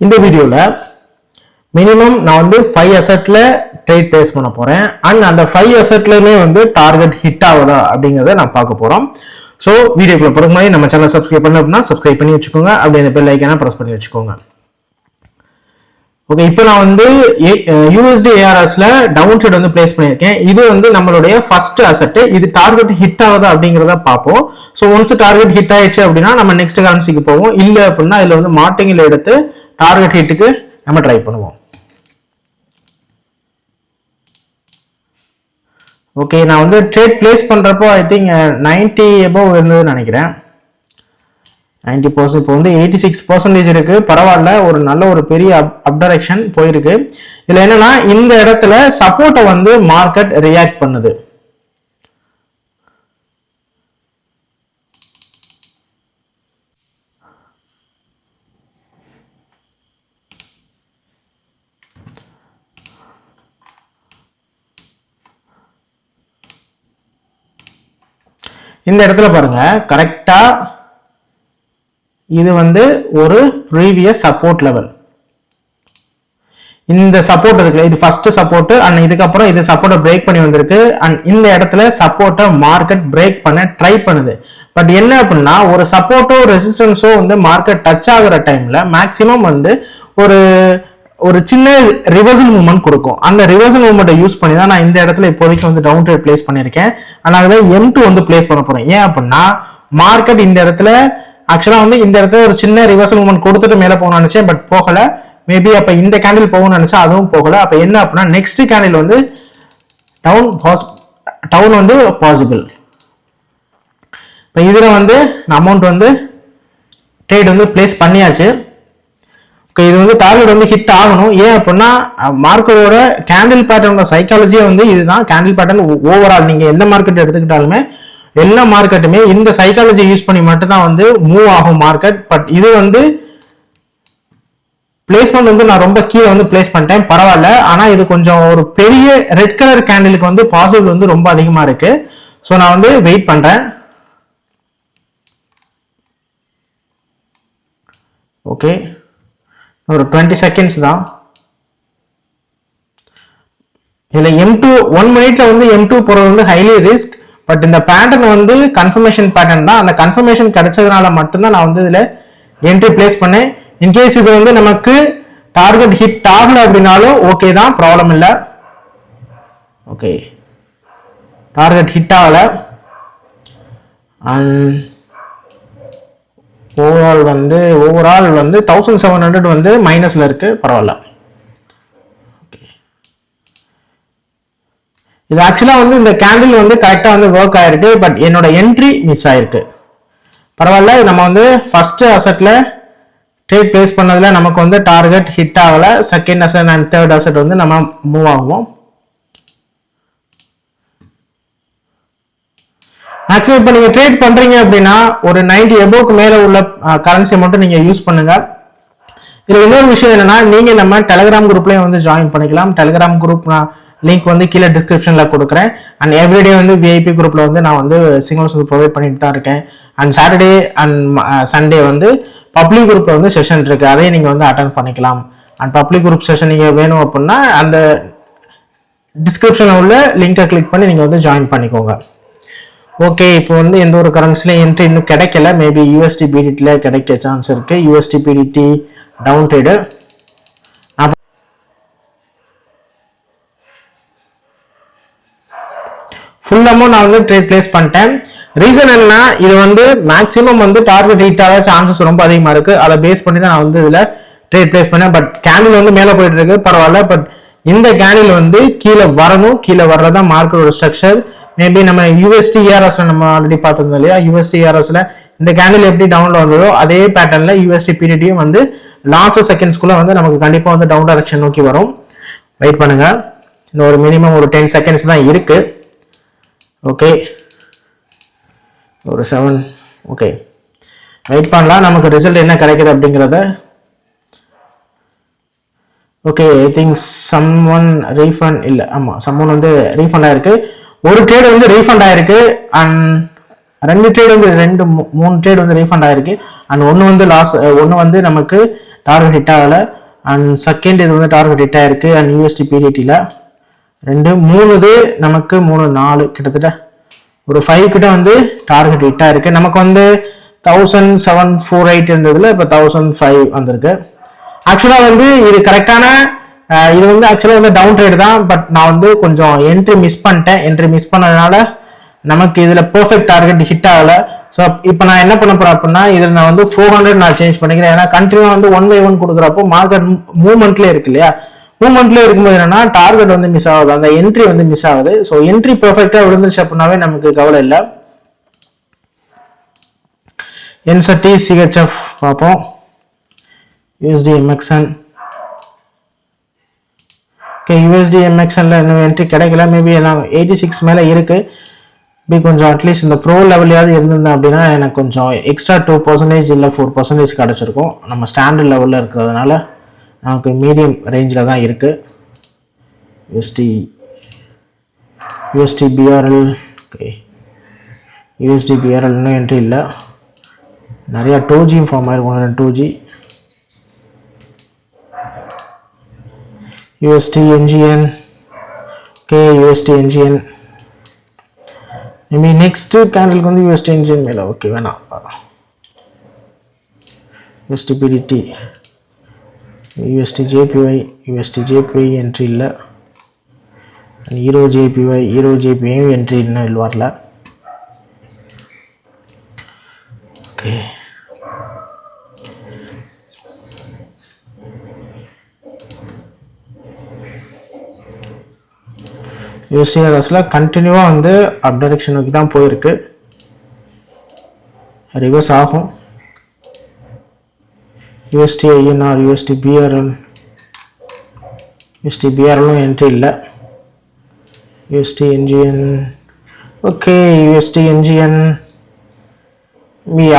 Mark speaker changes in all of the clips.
Speaker 1: இந்த வீடியோல மினிமம் நான் வந்து 5 அசெட்ல ட்ரேட் பிளேஸ் பண்ண போறேன் அண்ட் அந்த 5 அசெட்லயுமே வந்து டார்கெட் ஹிட் ஆகுதா அப்படிங்கறத நான் பார்க்க போறோம். ஸோ வீடியோக்குள்ள போறதுக்கு முன்னாடி நம்ம சேனல் சப்ஸ்கிரைப் பண்ணல அப்படின்னா சப்ஸ்கிரைப் பண்ணி வச்சுக்கோங்க, அப்படியே அந்த பெல் ஐக்கான பிரஸ் பண்ணி வச்சுக்கோங்க. ஓகே, இப்போ நான் வந்து USD ARSல டவுன் ட்ரேட் வந்து பிளேஸ் பண்ணியிருக்கேன். இது வந்து நம்மளுடைய ஃபர்ஸ்ட் அசெட். இது டார்கெட் ஹிட் ஆகுதா அப்படிங்கிறத பார்ப்போம். ஸோ ஒன்ஸ் டார்கெட் ஹிட் ஆயிடுச்சு அப்படின்னா நம்ம நெக்ஸ்ட் கரன்சிக்கு போவோம். இல்லை அப்படின்னா இதுல வந்து மார்டிங்கில் எடுத்து டார்கெட் ஹிட்டுக்கு நம்ம ட்ரை பண்ணுவோம். ஓகே, நான் வந்து ட்ரேட் பிளேஸ் பண்றப்போ ஐ திங்க் 90 எபோவ் இருந்ததுன்னு நினைக்கிறேன். 90%. இப்போ வந்து 86% இருக்கு. பரவாயில்ல, ஒரு நல்ல ஒரு பெரிய அப் டைரக்ஷன் போயிருக்கு. இதுல என்னன்னா இந்த இடத்துல சப்போர்ட்டை வந்து மார்க்கெட் ரியாக்ட் பண்ணுது. இந்த இடத்துல பாருங்க, கரெக்டா இது வந்து ஒரு ப்ரீவியஸ் சப்போர்ட் லெவல். இந்த சப்போர்ட் இருக்கு, இது ஃபர்ஸ்ட் சப்போர்ட் அண்ட் இதுக்கப்புறம் இது சப்போர்ட்டை பிரேக் பண்ணி வந்திருக்கு அண்ட் இந்த இடத்துல சப்போர்ட்டை மார்க்கெட் பிரேக் பண்ண ட்ரை பண்ணுது. பட் என்ன அப்படின்னா ஒரு சப்போர்ட்டோ ரெசிஸ்டன்ஸோ வந்து மார்க்கெட் டச் ஆகுற டைம்ல மேக்சிமம் வந்து ஒரு சின்ன ரிவர்சல் மூவ்மெண்ட் கொடுக்கும். அந்த ரிவர்சல் மூவ்மெண்ட்டை யூஸ் பண்ணி தான் நான் இந்த இடத்துல இப்போதைக்கு வந்து டவுன் ட்ரேட் பிளேஸ் பண்ணியிருக்கேன். அதனால M2 வந்து பிளேஸ் பண்ண போறேன். ஏன் அப்படின்னா மார்க்கெட் இந்த இடத்துல ஆக்சுவலா வந்து இந்த இடத்துல ஒரு சின்ன ரிவர்சல் மூவ்மெண்ட் கொடுத்துட்டு மேல போகணும்னு நினைச்சேன், பட் போகல. மேபி அப்ப இந்த கேண்டில் போகணும்னு நினைச்சா அதுவும் போகல. அப்ப என்ன அப்படின்னா நெக்ஸ்ட் கேண்டில் வந்து டவுன் வந்து பாசிபிள். இப்ப இதுல வந்து அமௌண்ட் வந்து ட்ரேட் வந்து பிளேஸ் பண்ணியாச்சு. இது வந்து டார்கெட் வந்து ஹிட் ஆகணும். ஏன் அப்படின்னா மார்க்கெட்டோட கேண்டில் பேட்டர்னோட சைக்காலஜியே வந்து இதுதான். கேண்டில் பேட்டர்ன் ஓவரால் நீங்க எந்த மார்க்கெட் எடுத்துக்கிட்டாலுமே எல்லா மார்க்கெட்டுமே இந்த சைக்காலஜி யூஸ் பண்ணி மட்டும்தான் வந்து மூவ் ஆகும் மார்க்கெட். பட் இது வந்து பிளேஸ்மெண்ட் வந்து நான் ரொம்ப கீழே வந்து பிளேஸ் பண்ணிட்டேன், பரவாயில்ல. ஆனா இது கொஞ்சம் ஒரு பெரிய ரெட் கலர் கேண்டிலுக்கு வந்து பாசிபிள் வந்து ரொம்ப அதிகமா இருக்கு. ஸோ நான் வந்து வெயிட் பண்றேன். ஓகே, ஒரு 20 செகண்ட்ஸ் தான். இதுல M2 1 மினிட்ல வந்து M2 போறது வந்து ஹைலி ரிஸ்க். பட் இந்த பேட்டர்ன் வந்து கன்ஃபர்மேஷன் பேட்டர்ன் தான். அந்த கன்ஃபர்மேஷன் கிடைச்சதுனால மட்டும்தான் நான் வந்து இதுல என்ட்ரி பிளேஸ் பண்ணேன். இன்கேஸ் இது வந்து நமக்கு டார்கெட் ஹிட் ஆகல அப்படின்னாலும் ஓகே தான், ப்ராப்ளம் இல்லை. ஓகே, டார்கெட் ஹிட் ஆகல அண்ட் ஓவரால் வந்து 1700 வந்து மைனஸ்ல இருக்கு, பரவாயில்ல. இது ஆக்சுவலா வந்து இந்த கேண்டில் வந்து கரெக்டா வந்து ஒர்க் ஆயிருக்கு, பட் என்னோட என்ட்ரி மிஸ் ஆயிருக்கு. பரவாயில்ல, நம்ம வந்து ஃபர்ஸ்ட் அசெட்ல ட்ரேட் பிளேஸ் பண்ணதுல நமக்கு வந்து டார்கெட் ஹிட் ஆகல. Second asset and third asset வந்து நம்ம மூவ் ஆகுவோம். ஆக்சுவலி இப்போ நீங்க ட்ரேட் பண்றீங்க அப்படின்னா ஒரு 90 எபோவுக்கு மேல உள்ள கரன்சியை மட்டும் நீங்க யூஸ் பண்ணுங்க. இதுல இன்னொரு விஷயம் என்னன்னா நீங்க நம்ம டெலிகிராம் குரூப்லயும் வந்து ஜாயின் பண்ணிக்கலாம். டெலிகிராம் குரூப் நான் லிங்க் வந்து கீழே டிஸ்கிரிப்ஷன்ல கொடுக்குறேன். அண்ட் எவ்ரிடே வந்து விஐபி குரூப்ல வந்து நான் வந்து சிக்னல்ஸ் வந்து ப்ரொவைட் பண்ணிட்டு தான் இருக்கேன். அண்ட் சாட்டர்டே அண்ட் சண்டே வந்து பப்ளிக் குரூப்ல வந்து செஷன் இருக்கு, அதையும் நீங்க வந்து அட்டென்ட் பண்ணிக்கலாம். அண்ட் பப்ளிக் குரூப் செஷன் நீங்க வேணும் அப்படின்னா அந்த டிஸ்கிரிப்ஷன்ல உள்ள லிங்கை கிளிக் பண்ணி நீங்க வந்து ஜாயின் பண்ணிக்கோங்க. ஓகே, இப்போ வந்து எந்த ஒரு கரன்சில என்ட்ரி இன்னும் கிடைக்கல. மேபி USD BDTல கிடைக்க சான்ஸ் இருக்கு. USD BDT down trade full amount நான் வந்து ட்ரேட் பிளேஸ் பண்ணிட்டேன். ரீசன் என்னன்னா இது வந்து மேக்ஸிமம் வந்து டார்கெட் ஹிட் ஆக சான்சஸ் ரொம்ப அதிகமா இருக்கு. அதை பேஸ் பண்ணி தான் நான் வந்து இதுல ட்ரேட் பிளேஸ் பண்ணேன். பட் கேண்டில் வந்து மேல போயிட்டு இருக்கு, பரவாயில்ல. பட் இந்த கேண்டில் வந்து கீழே வரணும். கீழே வர்றதா மார்க்கெட்டோட ஸ்ட்ரக்சர். மேபி நம்ம USD ARSல நம்ம ஆல்ரெடி பார்த்திருந்தோம் இல்லையா, USD ARSல இந்த கேண்டில் எப்படி டவுன்ல வந்ததோ அதே பேட்டர்ன்ல USD PDTயும் வந்து லாஸ்ட் செகண்ட்ஸ்குள்ள வந்து நமக்கு கண்டிப்பா வந்து டவுன் டைரக்ஷன் நோக்கி வரும். வெயிட் பண்ணுங்க, இன்னும் ஒரு மினிமம் ஒரு 10 செகண்ட்ஸ் தான் இருக்கு. ஓகே, ஒரு 7. ஓகே, வெயிட் பண்ணலாம், நமக்கு ரிசல்ட் என்ன கிடைக்குது அப்படிங்கிறத. Okay, I think someone refund இல்ல, ஆமா சம்ஒன் வந்து ரீஃபண்ட் ஆயிருக்கு. ஒரு ட்ரேட் வந்து ரீஃபண்ட் ஆயிருக்கு அண்ட் 2 ட்ரேட் வந்து 3 ட்ரேட் வந்து ரீஃபண்ட் ஆயிருக்கு அண்ட் ஒன்னு வந்து நமக்கு டார்கெட் ஹிட் ஆகலை. அண்ட் செகண்ட் இது வந்து டார்கெட் ஹிட் ஆயிருக்கு. அண்ட் யூஎஸ்டி பிடிடியில் 2 3 இது நமக்கு 3 4 கிட்டத்தட்ட ஒரு 5 கிட்ட வந்து டார்கெட் ஹிட் ஆயிருக்கு. நமக்கு வந்து 1748 இருந்ததுல இப்போ 1005 வந்திருக்கு. ஆக்சுவலா வந்து இது கரெக்டான இது வந்து ஆக்சுவலா வந்து டவுன் ட்ரேட் தான். பட் நான் வந்து கொஞ்சம் என்ட்ரி மிஸ் பண்ணிட்டேன். என்ட்ரி மிஸ் பண்ணதுனால நமக்கு இதுல பெர்ஃபெக்ட் டார்கெட் ஹிட் ஆகல. ஸோ இப்போ நான் என்ன பண்ண போறேன் அப்படின்னா இதில் நான் வந்து 400 நான் சேஞ்ச் பண்ணிக்கிறேன். ஏன்னா கண்டினியூ வந்து 1 by 1 கொடுக்குறப்போ மார்க்கெட் மூவ்மெண்ட்ல இருக்கு இல்லையா, மூவ்மெண்ட்ல இருக்கும்போது என்னன்னா டார்கெட் வந்து மிஸ் ஆகுது, அந்த என்ட்ரி வந்து மிஸ் ஆகுது. ஸோ என்ட்ரி பெர்ஃபெக்டா விழுந்துருச்சு அப்படின்னாவே நமக்கு கவலை இல்லை. என்சட்டி சிஹெச்எஃப் பார்ப்போம். யூஎஸ்டி எம்எக்ஸ்என். ஓகே, யூஎஸ்டி எம்எக்ஸ்என்ல இன்னும் என்ட்ரி கிடைக்கல. மேபி எல்லாம் 86 மேலே இருக்கு. இப்படி கொஞ்சம் அட்லீஸ்ட் இந்த ப்ரோ லெவலையாவது இருந்திருந்தேன் அப்படின்னா எனக்கு கொஞ்சம் எக்ஸ்ட்ரா 2% இல்லை 4% கிடைச்சிருக்கும். நம்ம ஸ்டாண்டர்ட் லெவலில் இருக்கிறதுனால நமக்கு மீடியம் ரேஞ்சில் தான் இருக்கு. USD BRL. Okay, USD BRL இன்னும் என்ட்ரி இல்லை. நிறையா 2G ஃபார்ம் ஆயிருக்கும். 2G. USD NGN. Okay, USD NGN maybe next கேண்டலுக்கு வந்து யூஎஸ்டி என்ஜிஎன் மேலே. ஓகே, வேணாம். USD BDT, USD JPY. USD JPY entry இல்லை. ஈரோ ஜேபிஒய் என்ட்ரி இன்னும் வரல. ஓகே, யூஎஸ்டிஆர்எஸ்ல கண்டினியூவா வந்து அப் டைரக்ஷனுக்கு தான் போயிருக்கு. ரிவர்ஸ் ஆகும். யூஎஸ்டி ஐஎன்ஆர், யூஎஸ்டி பிஆர்எல்லும் என்ட்ரி இல்லை. USD NGN. ஓகே, யூஎஸ்டி என்ஜிஎன்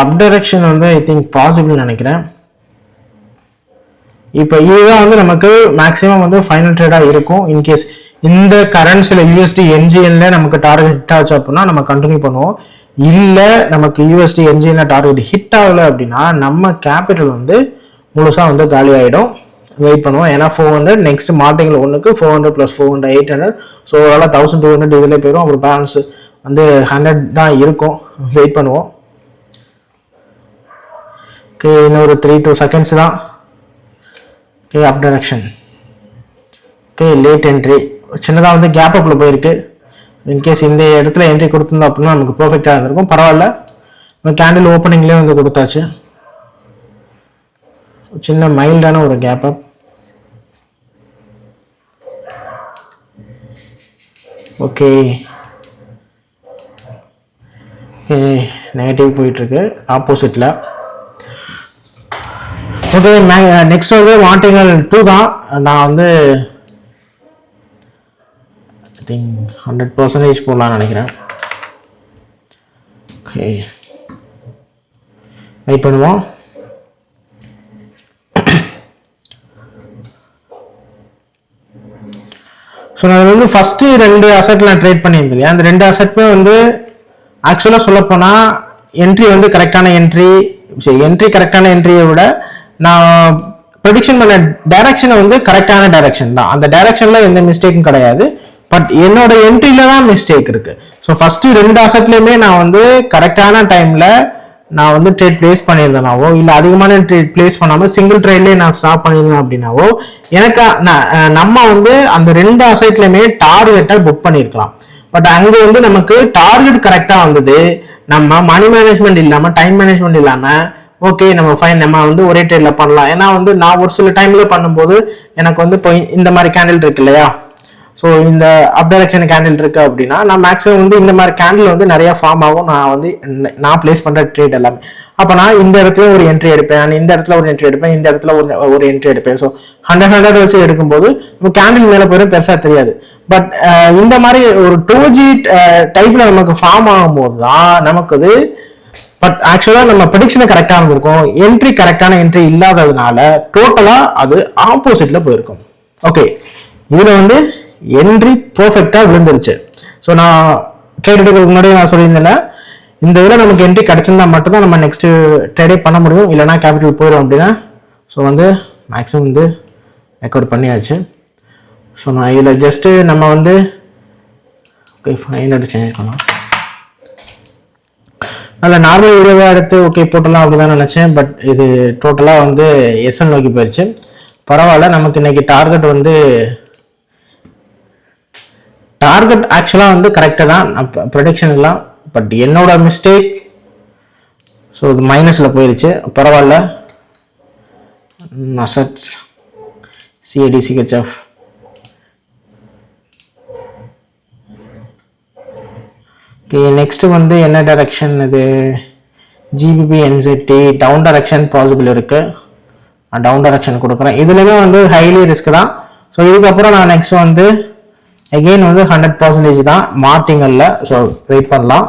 Speaker 1: அப் டைரக்ஷன் வந்து ஐ திங்க் பாசிபிள் நினைக்கிறேன். இப்போ இதுதான் வந்து நமக்கு மேக்ஸிமம் வந்து ஃபைனல் ட்ரேடாக இருக்கும். இன்கேஸ் இந்த கரன்சியில் யூஎஸ்டி என்ஜிஎன்ல நமக்கு டார்கெட் ஹிட் ஆச்சு அப்படின்னா நம்ம கண்டினியூ பண்ணுவோம். இல்லை நமக்கு யூஎஸ்டி என்ஜிஎன்ல டார்கெட் ஹிட் ஆகலை அப்படின்னா நம்ம கேபிட்டல் வந்து முழுசாக வந்து காலி ஆகிடும். வெயிட் பண்ணுவோம். ஏன்னா 400 நெக்ஸ்ட் மார்டிங்கில் ஒன்றுக்கு 400 + 400 800. ஸோ ஓவராலாக 1200 இதில் போயிடும். அப்புறம் பேலன்ஸ் வந்து 100 தான் இருக்கும். வெயிட் பண்ணுவோம். ஓகே, இன்னொரு 3-2 செகண்ட்ஸ் தான். ஓகே, அப் டைரக்ஷன். ஓகே, லேட் என்ட்ரி சின்னதாக வந்து கேப் அப்பில் போயிருக்கு. இன்கேஸ் இந்த இடத்துல என்ட்ரி கொடுத்துருந்தோம் அப்படின்னா நமக்கு பர்ஃபெக்டாக இருந்திருக்கும். பரவாயில்ல, கேண்டில் ஓப்பனிங்லேயே வந்து கொடுத்தாச்சு. சின்ன மைல்டான ஒரு கேப் அப். ஓகே, நெகட்டிவ் போயிட்டுருக்கு ஆப்போசிட்டில். ஓகே, நெக்ஸ்ட் வந்து வாண்டிங்கல் 2 தான். நான் வந்து ஐ திங்க் 100% போடலாம்னு நினைக்கிறேன். ஓகே, வெயிட் பண்ணுவோம். ஸோ நான் வந்து ஃபர்ஸ்ட் 2 அசெட் நான் ட்ரேட் பண்ணியிருந்தேன் இல்லையா, அந்த 2 அசெட்டுமே வந்து ஆக்சுவலாக சொல்ல போனால் என்ட்ரி வந்து கரெக்டான என்ட்ரியை விட நான் ப்ரெடிக்ஷன் பண்ண டைரக்ஷனை வந்து கரெக்டான டைரக்ஷன் தான். அந்த டைரக்ஷன்ல எந்த மிஸ்டேக்கும் கிடையாது. பட் என்னோட என்ட்ரியில தான் மிஸ்டேக் இருக்கு. ஸோ ஃபர்ஸ்ட் 2 அசெட்லயுமே நான் வந்து கரெக்டான டைம்ல நான் வந்து ட்ரேட் பிளேஸ் பண்ணியிருந்தேனாவோ இல்லை அதிகமான ட்ரேட் பிளேஸ் பண்ணாமல் சிங்கிள் ட்ரேட்லேயே நான் ஸ்டாப் பண்ணியிருந்தேன் அப்படின்னாவோ எனக்கு நம்ம வந்து அந்த 2 அசைட்லையுமே டார்கெட்டை புக் பண்ணியிருக்கலாம். பட் அங்கே வந்து நமக்கு டார்கெட் கரெக்டாக வந்தது. நம்ம மணி மேனேஜ்மெண்ட் இல்லாமல் டைம் மேனேஜ்மெண்ட் இல்லாமல் ஓகே நம்ம வந்து ஒரே ட்ரேட்ல பண்ணலாம். ஏன்னா வந்து நான் ஒரு சில டைம்ல பண்ணும்போது எனக்கு வந்து இப்போ இந்த மாதிரி கேண்டில் இருக்கு இல்லையா, ஸோ இந்த அப் டைரக்ஷன் கேண்டில் இருக்கு அப்படின்னா நான் மேக்ஸிமம் வந்து இந்த மாதிரி கேண்டில் வந்து நிறைய ஃபார்ம் ஆகும். நான் பிளேஸ் பண்ற ட்ரேட் எல்லாமே. அப்போ நான் இந்த இடத்துல ஒரு என்ட்ரி எடுப்பேன், இந்த இடத்துல ஒரு என்ட்ரி எடுப்பேன், இந்த இடத்துல ஒரு என்ட்ரி எடுப்பேன். ஸோ 100 வச்சு எடுக்கும்போது நம்ம கேண்டில் மேலே போயிடும் பெருசா தெரியாது. பட் இந்த மாதிரி ஒரு 2G டைப்ல நமக்கு ஃபார்ம் ஆகும்போது தான் நமக்கு அது பட் ஆக்சுவலா நம்ம ப்ரெடிக்ஷன் கரெக்டா இருந்திருக்கும். என்ட்ரி கரெக்டான என்ட்ரி இல்லாததுனால டோட்டலா அது ஆப்போசிட்ல போயிருக்கும். ஓகே, இதுல வந்து என்ட்ரி பெர்ஃபெக்டா விழுந்துருச்சு. ஸோ நான் ட்ரேட் எடுக்கிறதுக்கு முன்னாடி நான் சொல்லியிருந்தேன் இந்த இதில் நமக்கு என்ட்ரி கிடைச்சிருந்தா மட்டும்தான் நம்ம நெக்ஸ்ட் ட்ரேடே பண்ண முடியும். இல்லைனா கேபிட்டல் போயிடும் அப்படின்னா ஸோ வந்து மேக்ஸிமம் வந்து ரெக்கார்ட் பண்ணியாச்சு. ஸோ நான் இதில் ஜஸ்ட்டு நம்ம வந்து ஓகே 500 சேஞ்ச் பண்ணலாம். அதில் நார்மல் வீடியோவாக எடுத்து ஓகே போட்டலாம் அப்படி தான் நினச்சேன். பட் இது டோட்டலாக வந்து எஸ்என் நோக்கி போயிடுச்சு. பரவாயில்ல, நமக்கு இன்னைக்கு டார்கெட் வந்து டார்கெட் ஆக்சுவலாக வந்து கரெக்டாக தான் ப்ரொடிக்ஷன் எல்லாம். பட் என்னோட மிஸ்டேக். ஸோ இது மைனஸில் போயிடுச்சு. பரவாயில்ல. Assets CADCHF okay. நெக்ஸ்ட் வந்து என்ன டைரக்ஷன் இது GBP NZT down direction possible இருக்கு. டவுன் டைரக்ஷன் கொடுக்குறேன். இதுலயுமே வந்து ஹைலி ரிஸ்க் தான். ஸோ இதுக்கப்புறம் நான் நெக்ஸ்ட் வந்து அகெயின் வந்து 100% தான் மார்டிங் இல்லை. ஸோ வெயிட் பண்ணலாம்.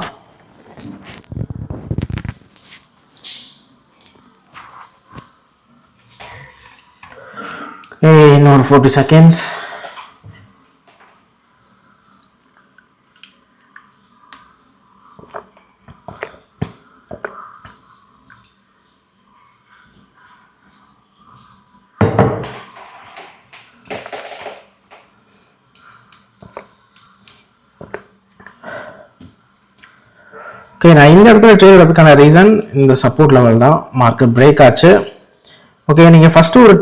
Speaker 1: இன்னொரு 40 seconds. ஓகே, நான் இந்த இடத்துல ட்ரேட் எடுக்கிறதுக்கான ரீசன் இந்த சப்போர்ட் லெவல் தான். மார்க்கெட் பிரேக் ஆச்சு. ஓகே, நீங்கள் ஃபஸ்ட்டு ஒரு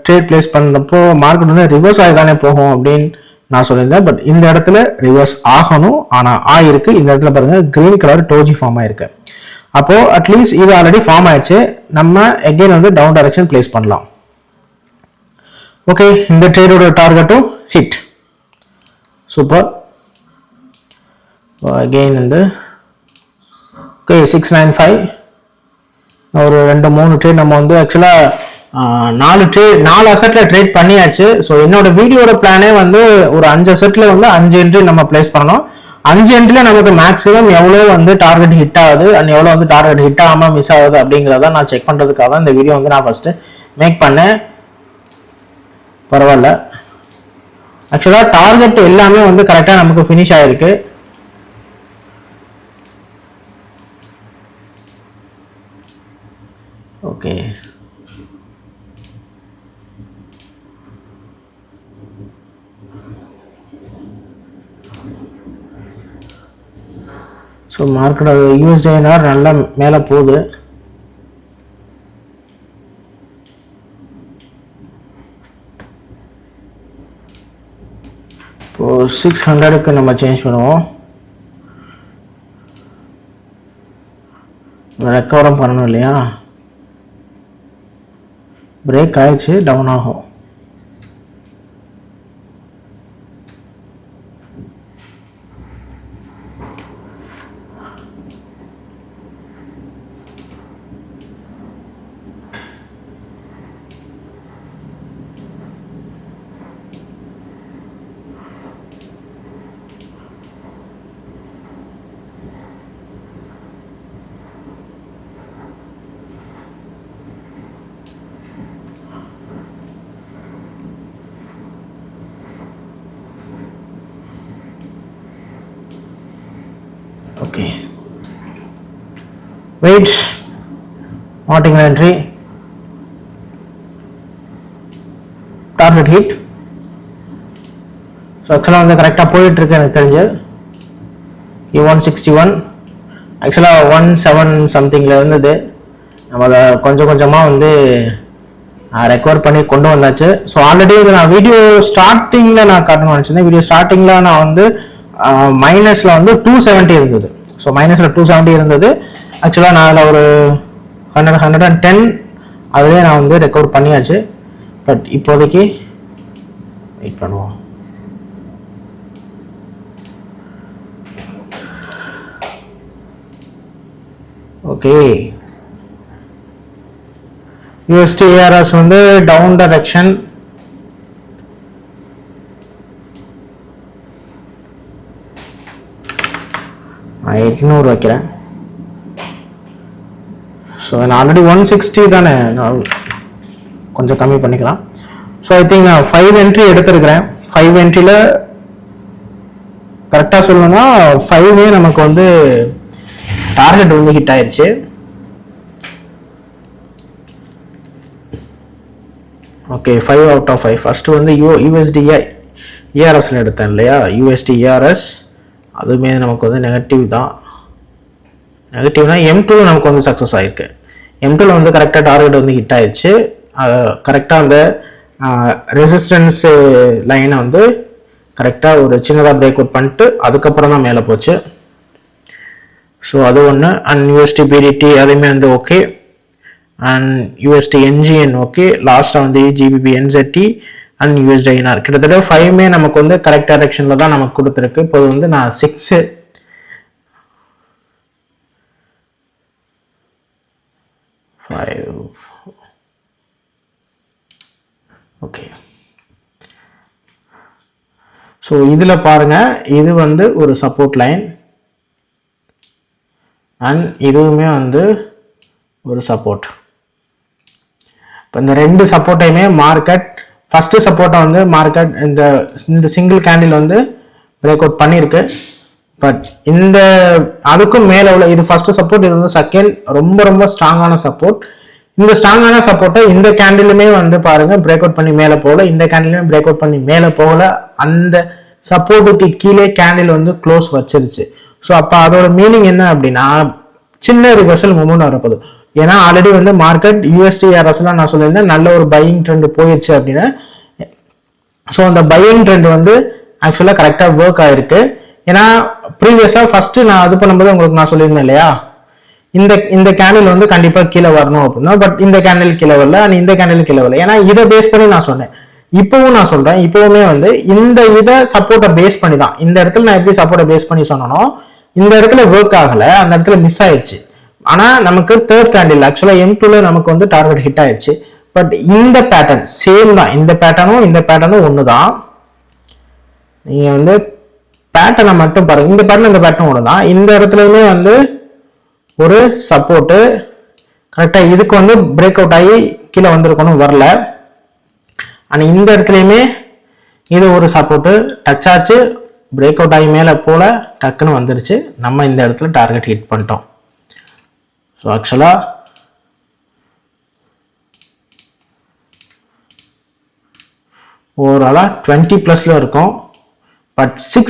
Speaker 1: ட்ரேட் பிளேஸ் பண்ணப்போ மார்க்கெட் வந்து ரிவர்ஸ் ஆகி தானே போகும் அப்படின்னு நான் சொல்லியிருந்தேன். பட் இந்த இடத்துல ரிவர்ஸ் ஆகணும், ஆனால் ஆயிருக்கு. இந்த இடத்துல பாருங்க கிரீன் கலர் டோஜி ஃபார்ம் ஆயிருக்கு. அப்போ அட்லீஸ்ட் இது ஆல்ரெடி ஃபார்ம் ஆயிடுச்சு. நம்ம எகெயின் வந்து டவுன் டைரக்ஷன் பிளேஸ் பண்ணலாம். ஓகே, இந்த ட்ரேடோட டார்கெட்டும் ஹிட். சூப்பர். அகெயின் வந்து ஓகே 695. ஒரு 2-3 ட்ரேட் நம்ம வந்து ஆக்சுவலாக 4 அசெட்டில் ட்ரேட் பண்ணியாச்சு. ஸோ என்னோட வீடியோட பிளானே வந்து ஒரு 5 அசெட்டில் வந்து 5 என்ட்ரி நம்ம பிளேஸ் பண்ணணும். 5 என்ட்ரியில் நமக்கு மேக்ஸிமம் எவ்வளோ வந்து டார்கெட் ஹிட் ஆகுது அண்ட் எவ்வளோ வந்து டார்கெட் ஹிட் ஆகாமல் மிஸ் ஆகுது அப்படிங்கிறத நான் செக் பண்ணுறதுக்காக தான் இந்த வீடியோ வந்து நான் ஃபஸ்ட்டு மேக் பண்ணேன். பரவாயில்ல, ஆக்சுவலாக டார்கெட் எல்லாமே வந்து கரெக்டாக நமக்கு ஃபினிஷ் ஆகிருக்கு. ஓகே, ஸோ மார்க்கெட் USD/INR நல்லா மேலே போகுது. இப்போ 600க்கு நம்ம சேஞ்ச் பண்ணுவோம். ரெக்கவரும் பண்ணணும் இல்லையா? பிரேக் ஆயிடுச்சு, டவுன் ஆகும். ஓகே, வெயிட் மார்டிங் என்ட்ரி டார்கெட் ஹிட். ஸோ ஆக்சுவலாக வந்து கரெக்டாக போயிட்டு இருக்கு எனக்கு தெரிஞ்சு. 161 ஆக்சுவலாக 17 சம்திங்கில் இருந்தது. நம்ம அதை கொஞ்சம் கொஞ்சமாக வந்து ரெக்கவர் பண்ணி கொண்டு வந்தாச்சு. ஸோ ஆல்ரெடி நான் வீடியோ ஸ்டார்டிங்கில் நான் காட்டணும்னு நினச்சிருந்தேன். வீடியோ ஸ்டார்டிங்கில் நான் வந்து மைனஸில் வந்து 270 இருந்தது. ஸோ மைனஸில் 270 இருந்தது. ஆக்சுவலாக நான் அதில் ஒரு 110 அதுலேயே நான் வந்து ரெக்கவர் பண்ணியாச்சு. பட் இப்போதைக்கு வெயிட் பண்ணுவோம். ஓகே, USD/ARS வந்து டவுன் டைரக்ஷன். நான் 800 வைக்கிறேன். ஸோ நான் ஆல்ரெடி 160 தானே, கொஞ்சம் கம்மி பண்ணிக்கலாம். ஸோ ஐ திங்க் நான் 5 என்ட்ரி எடுத்திருக்கிறேன். 5 என்ட்ரியில் கரெக்டாக சொல்லணும்னா 5மே நமக்கு வந்து டார்கெட் வந்து ஹிட் ஆயிடுச்சு. Okay 5 out of 5. ஃபர்ஸ்ட் வந்து யூஎஸ்டி ஏஆர்எஸ்ல எடுத்தேன் இல்லையா, யூஎஸ்டி ஏஆர்எஸ் அதுவுமே நமக்கு வந்து நெகட்டிவ் தான். நெகட்டிவ்னா M2 நமக்கு வந்து சக்ஸஸ் ஆயிருக்கு. M2 வந்து கரெக்டாக டார்கெட் வந்து ஹிட் ஆயிடுச்சு. கரெக்டாக அந்த ரெசிஸ்டன்ஸ் லைனை வந்து கரெக்டாக ஒரு சின்னதாக பிரேக் அவுட் பண்ணிட்டு அதுக்கப்புறம் தான் மேலே போச்சு. ஸோ அது ஒன்று. அண்ட் யூஎஸ்டி பிடிடி அதுவுமே வந்து okay. And USD NGN okay. லாஸ்ட்டாக வந்து GBP NZD and USD INR கிட்டத்தட்ட 5மே நமக்கு வந்து கரெக்ட் டைரக்ஷனில் தான் நமக்கு கொடுத்துருக்கு. இப்போ வந்து நான் 6 5 ஓகே. ஸோ இதில் பாருங்க, இது வந்து ஒரு சப்போர்ட் லைன் அண்ட் இதுவுமே வந்து ஒரு சப்போர்ட். இப்போ இந்த ரெண்டு சப்போர்ட்டையுமே மார்க்கெட் ஃபர்ஸ்ட் சப்போர்ட்டை வந்து மார்க்கெட் இந்த சிங்கிள் கேண்டில் வந்து பிரேக் அவுட் பண்ணியிருக்கு. பட் இந்த அதுக்கும் மேலே உள்ள இது ஃபர்ஸ்ட் சப்போர்ட், இது வந்து செகண்ட் ரொம்ப ரொம்ப ஸ்ட்ராங்கான சப்போர்ட். இந்த ஸ்ட்ராங்கான சப்போர்ட்டை இந்த கேண்டிலுமே வந்து பாருங்க பிரேக் அவுட் பண்ணி மேலே போகல, இந்த கேண்டிலுமே பிரேக் அவுட் பண்ணி மேலே போகல. அந்த சப்போர்ட்டுக்கு கீழே கேண்டில் வந்து க்ளோஸ் வச்சிருச்சு. ஸோ அப்போ அதோட மீனிங் என்ன அப்படின்னா சின்ன ரிவர்சல் மூவ்மெண்ட் வரப்போகுது. ஏன்னா ஆல்ரெடி வந்து மார்க்கெட் யூஎஸ்டி ஆர்எஸ்லாம் நான் சொல்லியிருந்தேன் நல்ல ஒரு பையிங் ட்ரெண்ட் போயிடுச்சு அப்படின்னு. ஸோ அந்த பையிங் ட்ரெண்ட் வந்து ஆக்சுவலாக கரெக்டாக ஒர்க் ஆயிருக்கு. ஏன்னா ப்ரீவியஸாக ஃபர்ஸ்ட் நான் இது பண்ணும்போது உங்களுக்கு நான் சொல்லியிருந்தேன் இல்லையா, இந்த கேண்டில் வந்து கண்டிப்பாக கீழே வரணும் அப்படின்னா, பட் இந்த கேண்டில் கீழே வரல, இந்த கேண்டில் கீழே வரல. ஏன்னா இதை பேஸ் பண்ணி நான் சொன்னேன். இப்பவும் நான் சொல்றேன், இப்பவுமே வந்து இந்த இதை சப்போர்ட்டை பேஸ் பண்ணி தான் இந்த இடத்துல நான் எப்படி சப்போர்ட்டை பேஸ் பண்ணி சொன்னனோ இந்த இடத்துல ஒர்க் ஆகல, அந்த இடத்துல மிஸ் ஆயிடுச்சு. ஆனா நமக்கு தேர்ட் கேண்டில் ஆக்சுவலா M2ல நமக்கு வந்து டார்கெட் ஹிட் ஆயிடுச்சு. பட் இந்த பேட்டர்ன் சேம் தான், இந்த பேட்டர்னும் ஒண்ணுதான். நீங்க வந்து பேட்டர்னை மட்டும் பாருங்க, இந்த பேட்டர்ன் ஒண்ணுதான். இந்த இடத்துலயுமே வந்து ஒரு சப்போர்ட்டு கரெக்டா இதுக்கு வந்து பிரேக் அவுட் ஆகி கீழே வந்திருக்கணும், வரல. ஆனா இந்த இடத்துலயுமே இது ஒரு சப்போர்ட்டு டச் ஆச்சு, பிரேக் அவுட் ஆகி மேலே போல டக்குன்னு வந்துருச்சு. நம்ம இந்த இடத்துல டார்கெட் ஹிட் பண்ணிட்டோம். ஸோ ஆக்சுவலாக ஓவராலாக 20+ இருக்கும். பட் 6